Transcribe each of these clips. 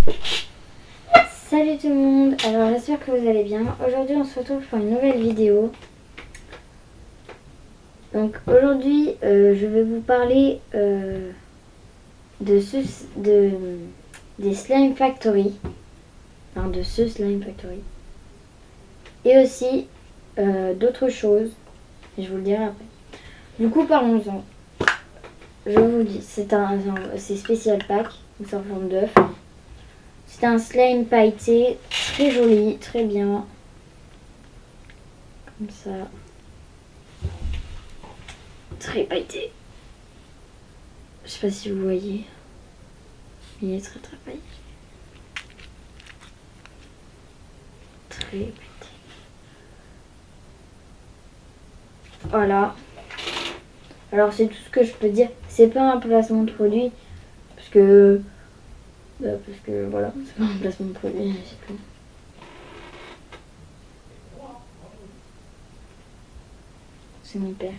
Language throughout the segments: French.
Salut tout le monde, alors j'espère que vous allez bien. Aujourd'hui on se retrouve pour une nouvelle vidéo. Donc aujourd'hui je vais vous parler des Slime Factory. Enfin de ce Slime Factory. Et aussi d'autres choses. Et je vous le dirai après. Du coup parlons-en. Je vous dis, c'est spécial pack, donc c'est en forme d'œuf. C'est un slime pailleté, très joli, très bien. Comme ça. Très pailleté. Je sais pas si vous voyez. Il est très très pailleté. Très pailleté. Voilà. Alors c'est tout ce que je peux dire. C'est pas un placement de produit. Parce que voilà, c'est pas un placement de produit, c'est tout. C'est mon père.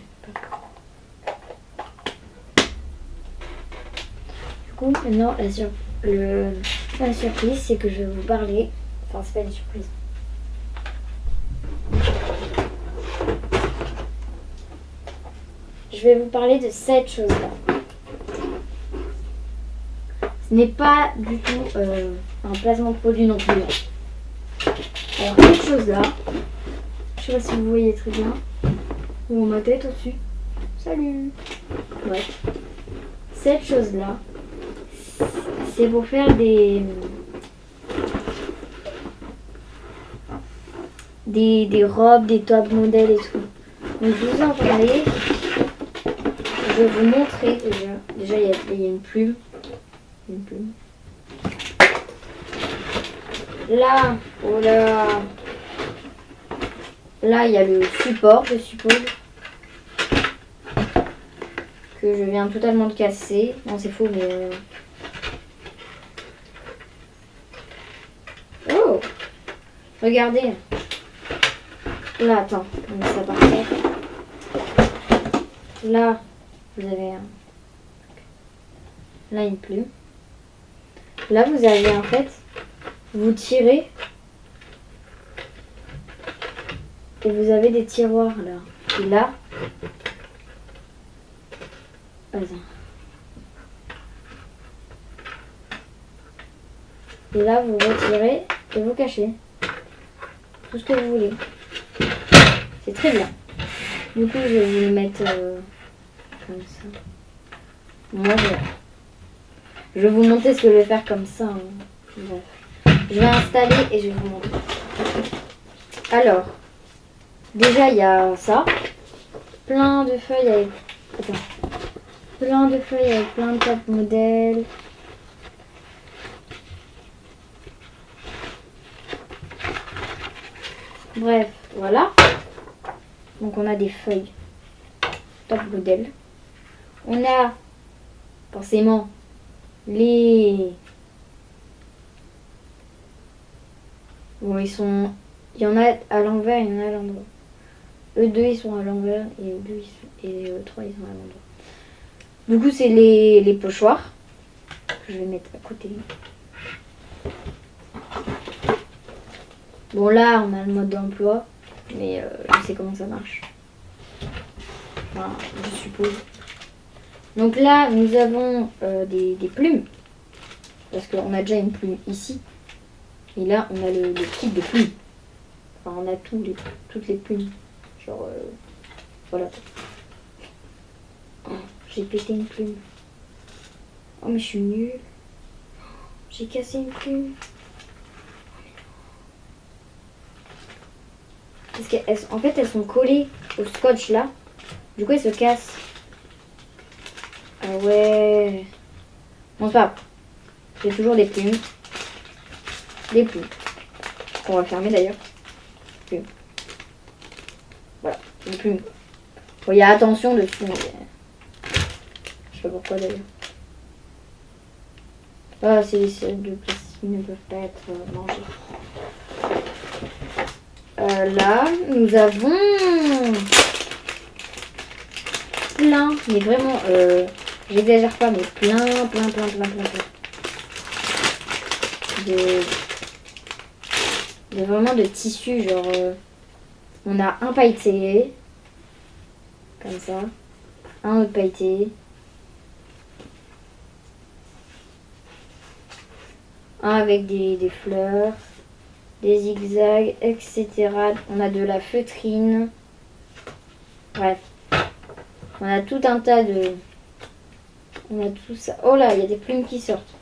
Du coup, maintenant, la surprise, c'est que je vais vous parler. Enfin, c'est pas une surprise. Je vais vous parler de cette chose-là. Ce n'est pas du tout un placement de produit non plus. Alors, cette chose-là, je sais pas si vous voyez très bien. Ou ma tête au-dessus. Salut. Ouais. Cette chose-là, c'est pour faire des robes, des top modèles et tout. Donc je vous en parler. Je vais vous montrer déjà. Déjà il y a une plume. Une plume. Là, oh là. Là, il y a le support, je suppose. Que je viens totalement de casser. Non, c'est faux, mais... Oh! Regardez. Là, attends. On met ça par terre. Là, vous avez... Là, une plume. Là, vous avez, en fait... Vous tirez... Et vous avez des tiroirs là. Et là. Attends. Et là vous retirez et vous cachez. Tout ce que vous voulez. C'est très bien. Du coup je vais vous le mettre comme ça. Moi je vais vous montrer ce que je vais faire comme ça. Hein. Bref. Je vais installer et je vais vous montrer. Alors. Déjà, il y a ça. Plein de feuilles avec... Attends. Plein de feuilles avec plein de top modèles. Bref, voilà. Donc, on a des feuilles top modèles. On a forcément les... Bon, ils sont... Il y en a à l'envers, il y en a à l'endroit. Eux deux ils sont à l'envers et eux deux et eux trois ils sont à l'endroit. Du coup c'est les pochoirs que je vais mettre à côté. Bon là on a le mode d'emploi mais je sais comment ça marche. Enfin je suppose. Donc là nous avons des plumes parce qu'on a déjà une plume ici et là on a le kit de plumes. Enfin on a toutes les plumes. Genre, voilà. Oh, j'ai pété une plume. Oh, mais je suis nulle. J'ai cassé une plume. Parce qu'en fait, elles sont collées au scotch là. Du coup, elles se cassent. Ah ouais. Bon, c'est pas grave. J'ai toujours des plumes. Des plumes. Qu'on va fermer d'ailleurs. Plumes. Voilà, une plume. Bon, il y a attention dessus, mais... Je sais pas pourquoi d'ailleurs. Ah, ces de plastique ne peuvent pas être mangées. Là, nous avons plein, mais vraiment, j'exagère pas, mais plein. vraiment de tissu. Genre, on a un pailleté, comme ça, un autre pailleté, un avec des fleurs, des zigzags, etc. On a de la feutrine. Bref. On a tout un tas de... On a tout ça. Oh là, il y a des plumes qui sortent.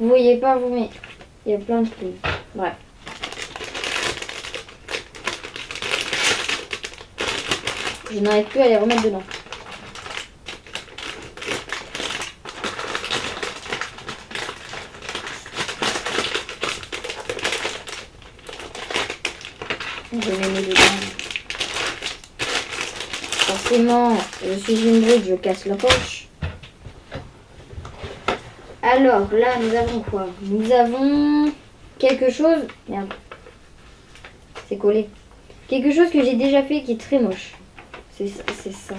Vous voyez pas, vous, mais il y a plein de plumes. Bref. Je n'arrive plus à les remettre dedans. Je les mets dedans. Forcément, je suis une brute, je casse la poche. Alors là, nous avons quoi? Nous avons quelque chose... Merde. C'est collé. Quelque chose que j'ai déjà fait qui est très moche. C'est ça.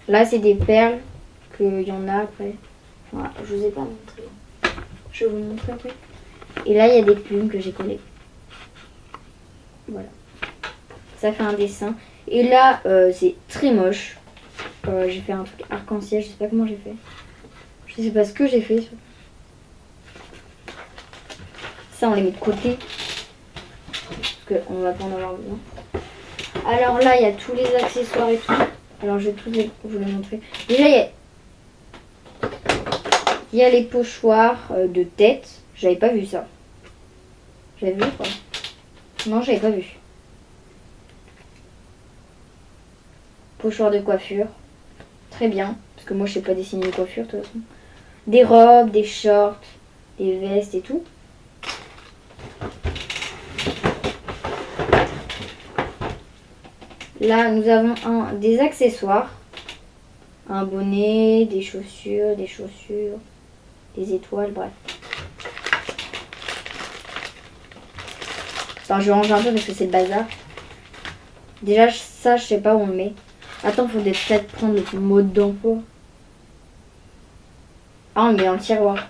Là, c'est des perles. Qu'il y en a après. Voilà, je vous ai pas montré. Je vais vous montrer après. Et là, il y a des plumes que j'ai collées. Voilà. Ça fait un dessin. Et là, c'est très moche. J'ai fait un truc arc-en-ciel. Je sais pas comment j'ai fait. Je sais pas ce que j'ai fait. Ça, on les met de côté. Parce qu'on va pas en avoir besoin. Alors là, il y a tous les accessoires et tout. Alors, je vais tous vous les montrer. Déjà, il y a les pochoirs de tête. J'avais pas vu ça. J'avais vu quoi? Non, j'avais pas vu. Pochoir de coiffure. Très bien. Parce que moi, je sais pas dessiner de coiffure, de toute façon. Des robes, des shorts, des vestes et tout. Là, nous avons des accessoires. Un bonnet, des chaussures, des étoiles, bref. Enfin, je range un peu parce que c'est le bazar. Déjà, ça, je sais pas où on le met. Attends, il faudrait peut-être prendre le mode d'emploi. Ah, on le met dans le tiroir.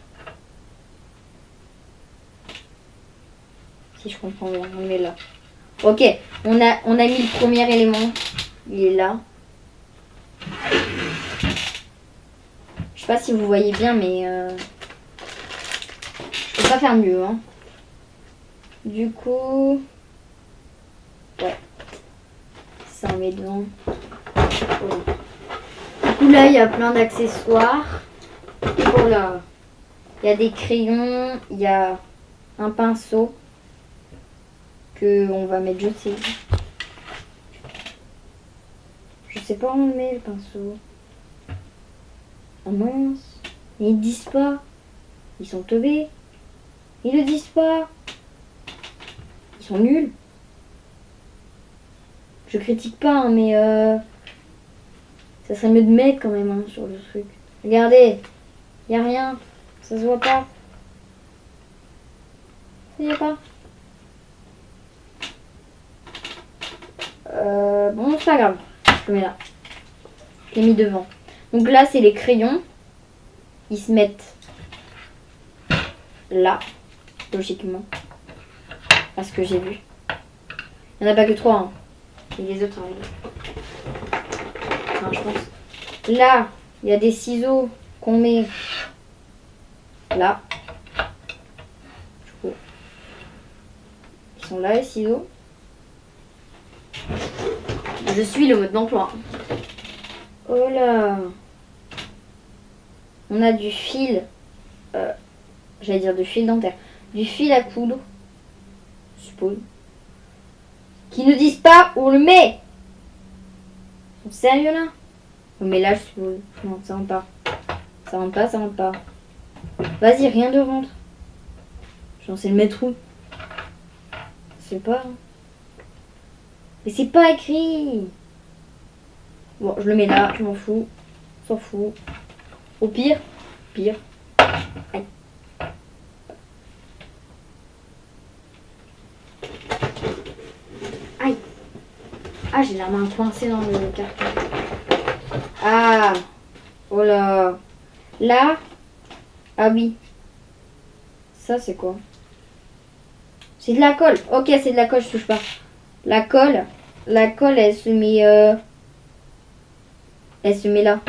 Si je comprends bien, on le met là. Ok, on a mis le premier élément. Il est là. Je sais pas si vous voyez bien, mais je peux pas faire mieux. Hein. Du coup, ouais, ça on met dedans. Voilà. Du coup là, il y a plein d'accessoires. Voilà, il y a des crayons, il y a un pinceau que on va mettre, je sais pas où on le met le pinceau. Oh mince, ils ne disent pas. Ils sont teubés. Ils ne disent pas. Ils sont nuls. Je critique pas, hein, mais ça serait mieux de mettre quand même hein, sur le truc. Regardez, y a rien. Ça se voit pas. Ça y est pas. Bon, c'est pas grave. Je le mets là. Je l'ai mis devant. Donc là, c'est les crayons. Ils se mettent là, logiquement. Parce que j'ai vu. Il n'y en a pas que 3. Hein. Et les autres arrivent. Enfin, je pense. Là, il y a des ciseaux qu'on met là. Du coup, ils sont là, les ciseaux. Je suis le mode d'emploi. Oh là! On a du fil, j'allais dire du fil dentaire, du fil à coudre, je suppose, qui ne disent pas où on le met. Ils sont sérieux là? On le met là, je suppose. Non, ça rentre pas. Ça rentre pas, ça rentre pas. Vas-y, rien de rentre. J'en sais le mettre où? Je sais pas. Mais c'est pas écrit. Bon, je le mets là, je m'en fous. S'en fout. Au pire. Aïe. Aïe. Ah, j'ai la main coincée dans le carton. Ah. Oh là. Là. Ah oui. Ça, c'est quoi? C'est de la colle. Ok, c'est de la colle, je touche pas. La colle, elle se met... elle se met là.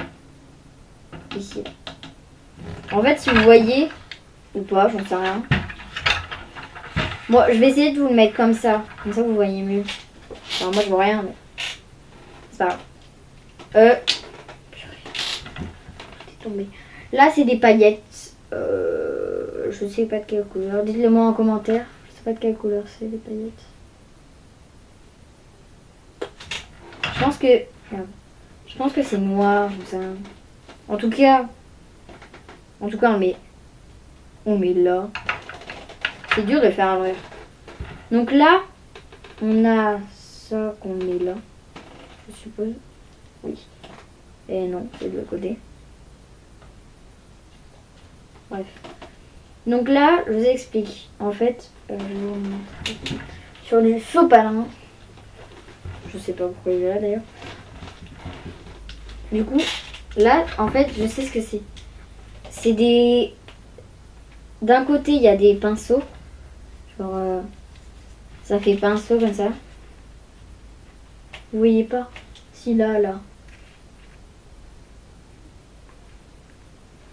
Ici. En fait, si vous voyez, ou pas, j'en sais rien. Bon, je vais essayer de vous le mettre comme ça. Comme ça, vous voyez mieux. Alors, moi, je vois rien, mais... c'est pas grave. C'est tombé. Là, c'est des paillettes. Je sais pas de quelle couleur. Dites-le moi en commentaire. Je sais pas de quelle couleur c'est, les paillettes. Je pense que... merde. Je pense que c'est noir ou ça. En tout cas, on met là. C'est dur de faire à l'envers. Donc là, on a ça qu'on met là. Je suppose. Oui. Et non, c'est de l'autre côté. Bref. Donc là, je vous explique. En fait, je vais vous montrer. Sur du sopalin. Je sais pas pourquoi il est là d'ailleurs. Du coup, là, en fait, je sais ce que c'est. C'est des... D'un côté, il y a des pinceaux. Genre, ça fait pinceau comme ça. Vous voyez pas? Si, là.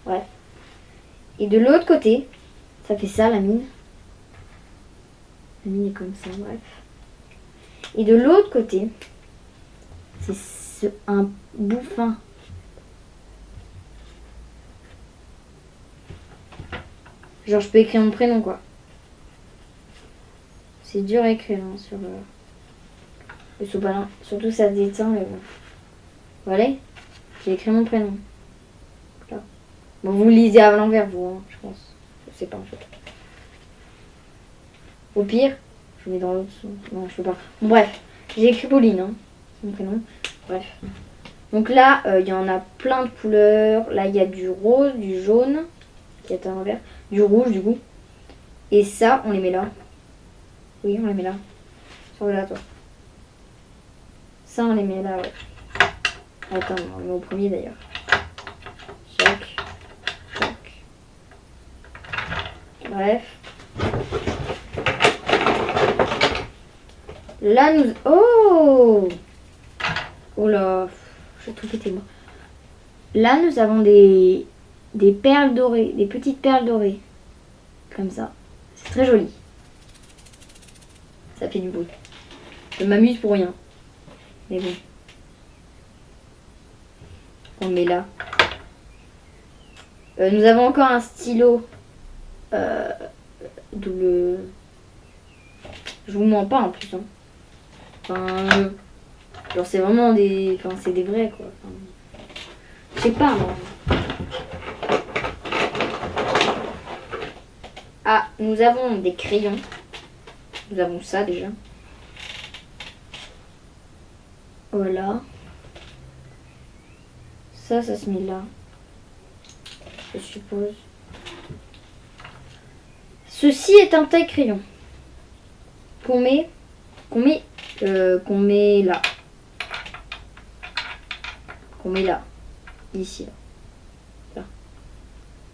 Ouais. Et de l'autre côté, ça fait ça, la mine. La mine est comme ça, bref. Et de l'autre côté, c'est un bouffin. Genre, je peux écrire mon prénom, quoi. C'est dur à écrire hein, sur le sopalin. Surtout, ça se déteint, mais bon. Voilà. J'ai écrit mon prénom. Là. Bon, vous lisez à l'envers, vous, hein, je pense. Je sais pas, en fait. Au pire, je mets dans l'autre sens. Non, je peux pas. Bon, bref. J'ai écrit Pauline, hein. C'est mon prénom. Bref. Donc là, il y en a plein de couleurs. Là, il y a du rose, du jaune, qui est à l'envers, du rouge, du coup. Et ça, on les met là. Oui, on les met là. Sur là, toi. Ça, on les met là, ouais. Attends, on les met au premier d'ailleurs. Chac. Bref. Là, nous... Oh! Oh là, j'ai tout pété, moi. Là, nous avons des perles dorées, des petites perles dorées. Comme ça. C'est très joli. Ça fait du bruit. Je m'amuse pour rien. Mais bon. On le met là. Nous avons encore un stylo. D'où le... Je vous mens pas en plus. Hein. Enfin, genre c'est vraiment des... Enfin, c'est des vrais quoi. Enfin, je sais pas moi. Ah, nous avons des crayons. Nous avons ça déjà. Voilà. Ça se met là. Je suppose. Ceci est un taille-crayon. Qu'on met là. Qu'on met là. Ici. Là.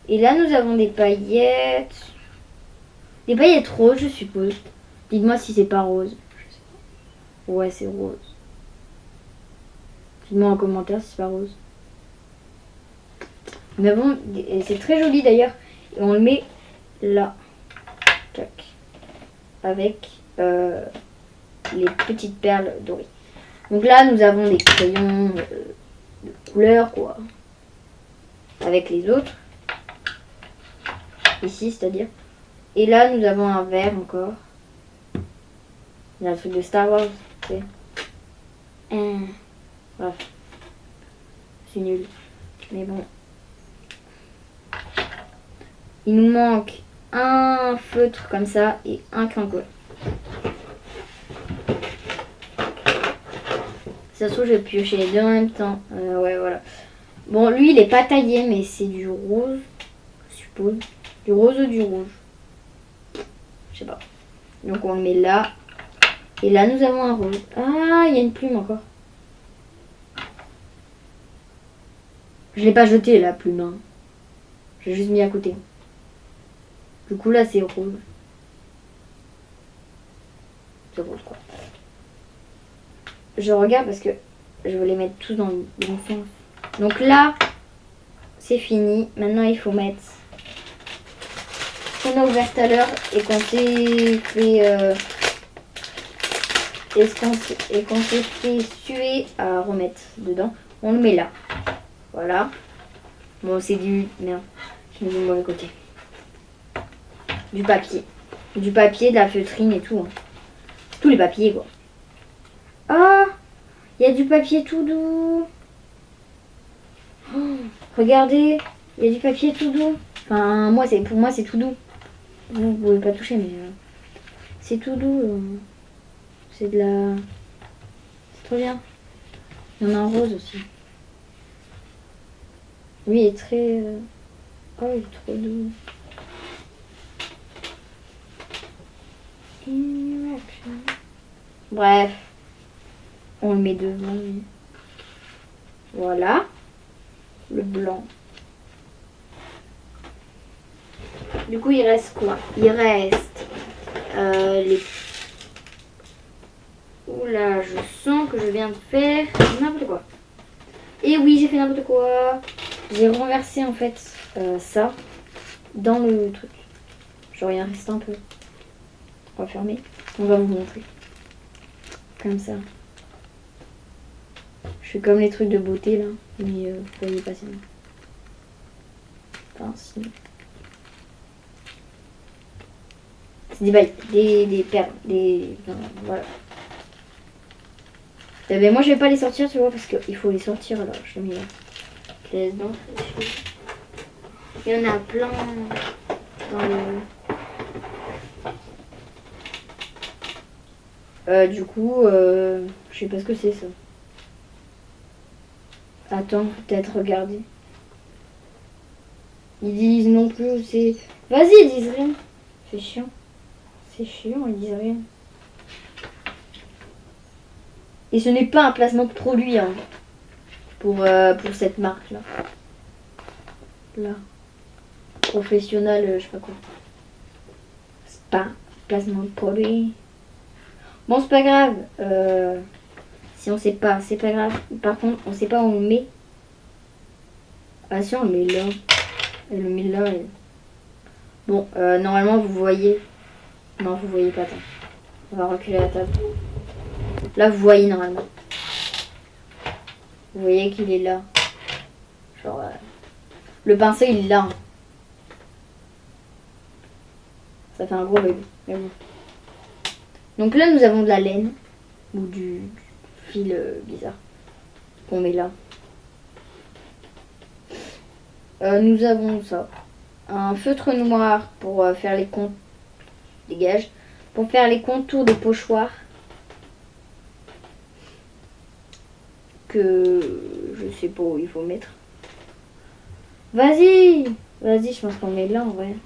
Et là, nous avons des paillettes. Des paillettes roses, je suppose. Dites-moi si c'est pas rose. Je sais pas. Ouais, c'est rose. Dites-moi en commentaire si c'est pas rose. Mais bon, c'est très joli d'ailleurs. Et on le met là. Tac. Avec les petites perles dorées. Donc là, nous avons des crayons de couleur, quoi. Avec les autres. Ici, c'est-à-dire. Et là, nous avons un vert encore. Il y a un truc de Star Wars, tu sais. Bref. C'est nul. Mais bon. Il nous manque un feutre comme ça et un crayon. Ça se trouve, je vais piocher les deux en même temps. Ouais, voilà. Bon, lui, il est pas taillé, mais c'est du rose, je suppose. Du rose ou du rouge. Je sais pas. Donc, on le met là. Et là, nous avons un rose. Ah, il y a une plume encore. Je l'ai pas jeté, la plume. Hein. Je l'ai juste mis à côté. Du coup là c'est rouge. C'est rouge quoi. Je regarde parce que je veux les mettre tous dans le bon sens. Donc là, c'est fini. Maintenant il faut mettre ce qu'on a ouvert tout à l'heure et qu'on s'est fait... et qu'on s'est fait suer à remettre dedans. On le met là. Voilà. Bon, c'est du... Merde, je mets du mauvais côté. Du papier. Du papier, de la feutrine et tout. Hein. Tous les papiers, quoi. Ah, il y a du papier tout doux. Oh, regardez, il y a du papier tout doux. Enfin, pour moi, c'est tout doux. Vous pouvez pas toucher, mais... c'est tout doux. C'est de la... C'est trop bien. Il y en a en rose aussi. Lui, il est très... Oh, il est trop doux. Bref. On le met devant. Voilà. Le blanc. Du coup, il reste quoi? Il reste les... Oula, je sens que je viens de faire n'importe quoi. Et oui, j'ai fait n'importe quoi. J'ai renversé en fait ça dans le truc. Genre, il en reste un peu. On va fermer. On va vous montrer. Comme ça. Je fais comme les trucs de beauté là. Mais vous voyez pas sinon. Enfin, sinon. C'est des perles. Voilà. Mais moi je vais pas les sortir, tu vois, parce qu'il faut les sortir alors. Je les mets là. Je les laisse dans. Il y en a plein dans le... du coup, je sais pas ce que c'est ça. Attends, peut-être regarder. Ils disent non plus, c'est... Vas-y, ils disent rien. C'est chiant. C'est chiant, ils disent rien. Et ce n'est pas un placement de produit hein, pour cette marque-là. Là. Professionnel, je sais pas quoi. C'est pas placement de produit. Bon, c'est pas grave. Si on sait pas, c'est pas grave. Par contre, on sait pas où on le met. Ah si, on le met là. Elle le met là. Et... Bon, normalement, vous voyez. Non, vous voyez pas tant. On va reculer la table. Là, vous voyez normalement. Vous voyez qu'il est là. Genre, le pinceau, il est là. Ça fait un gros bug. Mais bon. Donc là, nous avons de la laine. Ou du fil bizarre. Qu'on met là. Nous avons ça. Un feutre noir pour faire les contours. Dégage. Pour faire les contours des pochoirs. Que je sais pas où il faut mettre. Vas-y, je pense qu'on met là en vrai.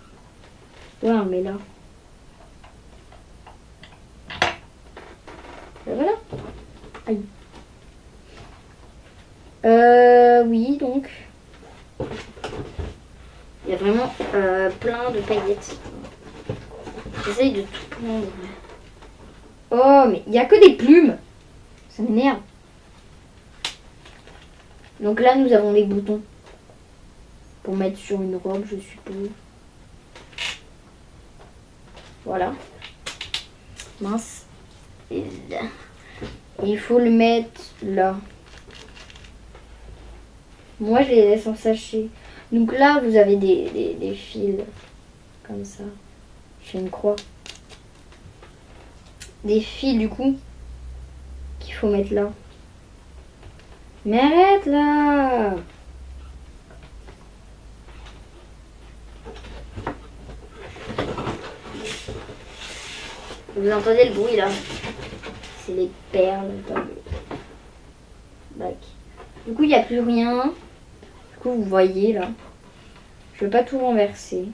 Ouais, on met là. Et voilà. Aïe. Oui, donc. Il y a vraiment plein de paillettes. J'essaye de tout prendre. Oh, mais il n'y a que des plumes. Ça m'énerve. Donc là, nous avons les boutons. Pour mettre sur une robe, je suppose. Voilà. Mince. Et là. Il faut le mettre là. Moi, je les laisse en sachet. Donc là, vous avez des fils. Comme ça. Je fais une croix. Des fils, du coup. Qu'il faut mettre là. Mais arrête là! Vous entendez le bruit là? C'est les perles dans le bac. Du coup, il n'y a plus rien. Du coup, vous voyez là. Je ne veux pas tout renverser.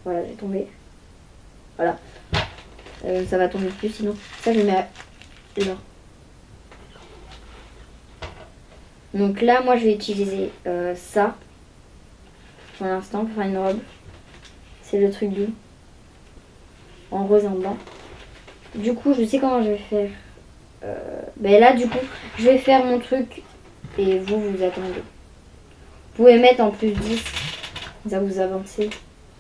Voilà, j'ai tombé. Voilà. Ça va tomber plus sinon. Ça, je le mets là. Donc là, moi, je vais utiliser ça pour l'instant pour faire une robe. C'est le truc doux. En rose en bas. Du coup, je sais comment je vais faire. Ben là, du coup, je vais faire mon truc et vous attendez. Vous pouvez mettre en plus 10. Ça vous avancez.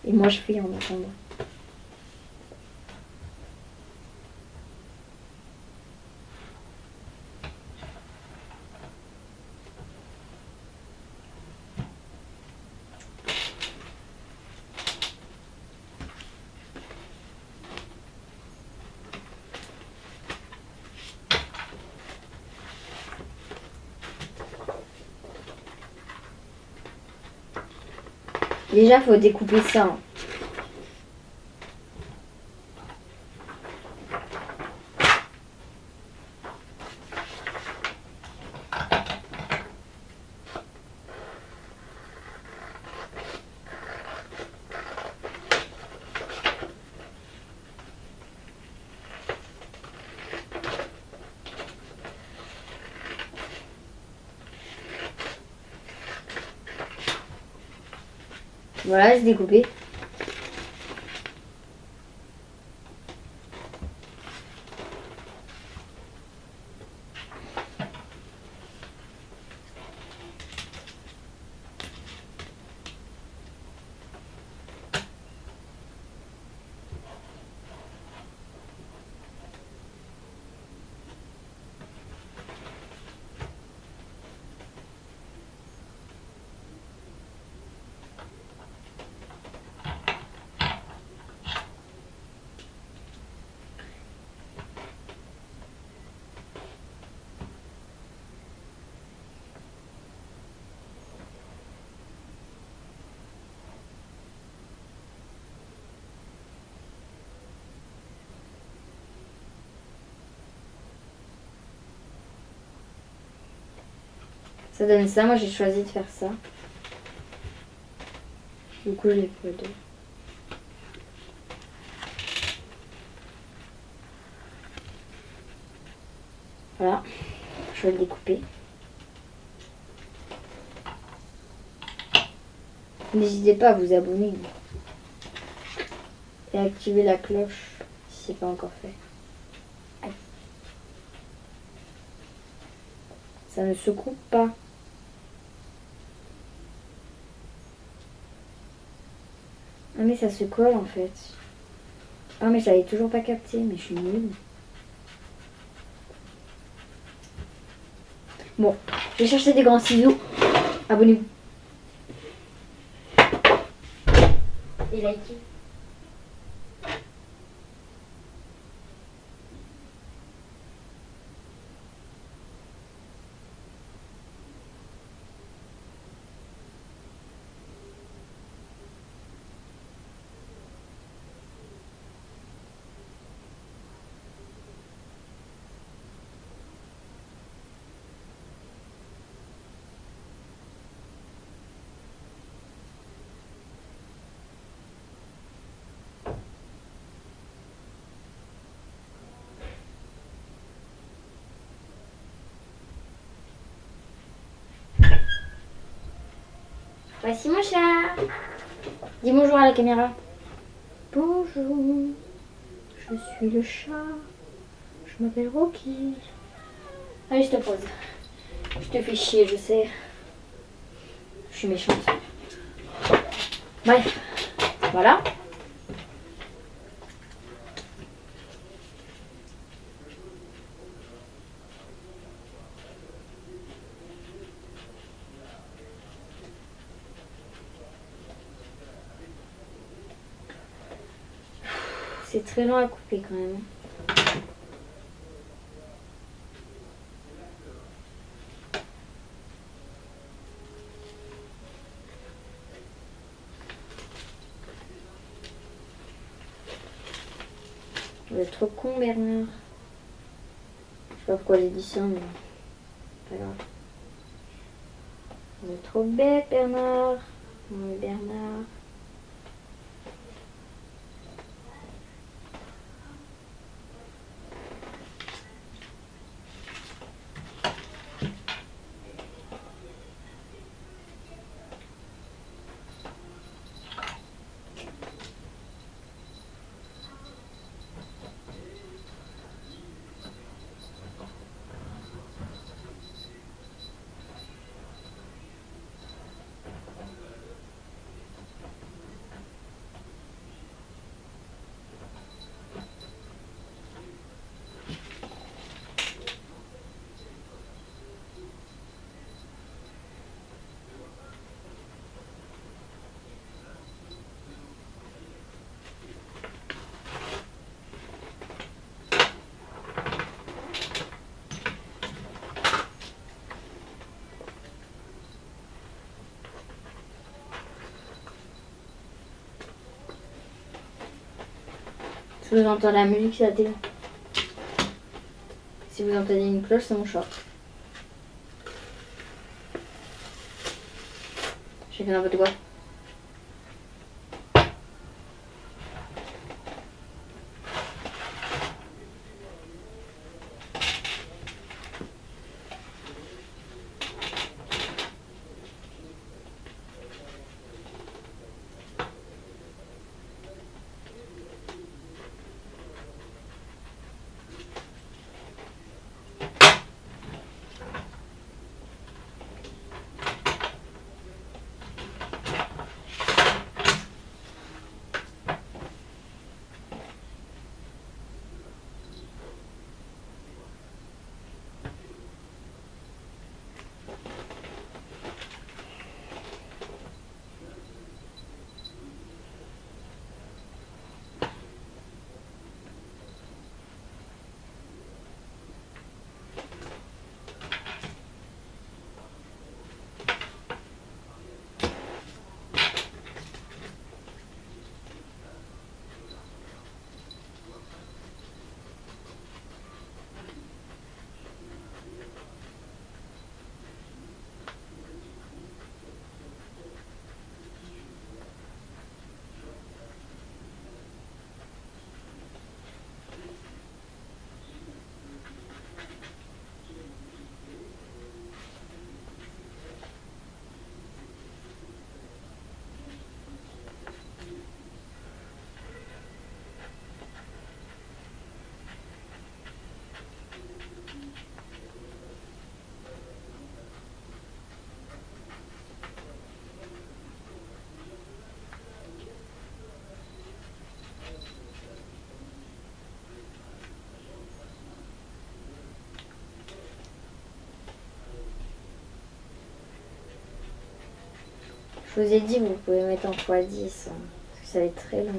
Et moi, je fais en attendant. Déjà, faut découper ça. Hein. Voilà, j'ai découpé. Ça donne ça. Moi, j'ai choisi de faire ça. Du coup, je l'ai fait deux. Voilà. Je vais le découper. N'hésitez pas à vous abonner. Et activer la cloche si ce n'est pas encore fait. Ça ne se coupe pas. Ah mais ça se colle en fait. Ah mais j'avais toujours pas capté, mais je suis nulle. Bon, je vais chercher des grands ciseaux. Abonnez-vous. Et likez. Voici mon chat. Dis bonjour à la caméra. Bonjour. Je suis le chat. Je m'appelle Rocky. Allez, je te pose. Je te fais chier, je sais. Je suis méchante. Bref. Voilà. C'est très long à couper quand même. Vous êtes trop con, Bernard. Je sais pas pourquoi j'ai dit ça, mais pas grave. Vous êtes trop bête, Bernard. Oui, Bernard. Si vous entendez la musique, c'est la télé. Si vous entendez une cloche, c'est mon chat. J'ai fait n'importe quoi. Je vous ai dit, vous pouvez mettre en x10, hein, parce que ça va être très long.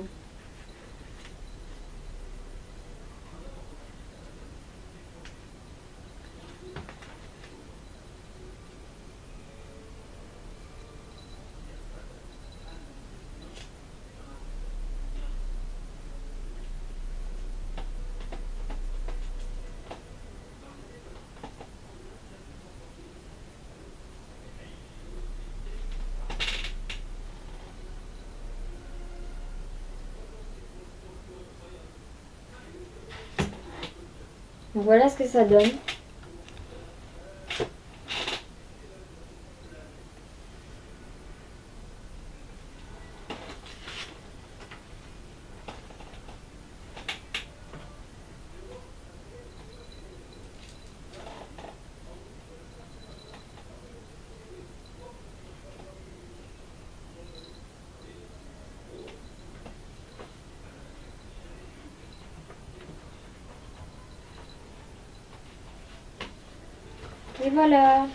Donc voilà ce que ça donne. Et voilà.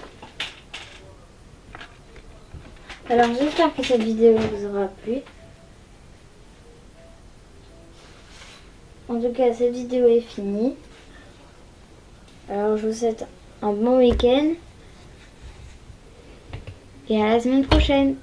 Alors j'espère que cette vidéo vous aura plu. En tout cas, cette vidéo est finie. Alors je vous souhaite un bon week-end. Et à la semaine prochaine.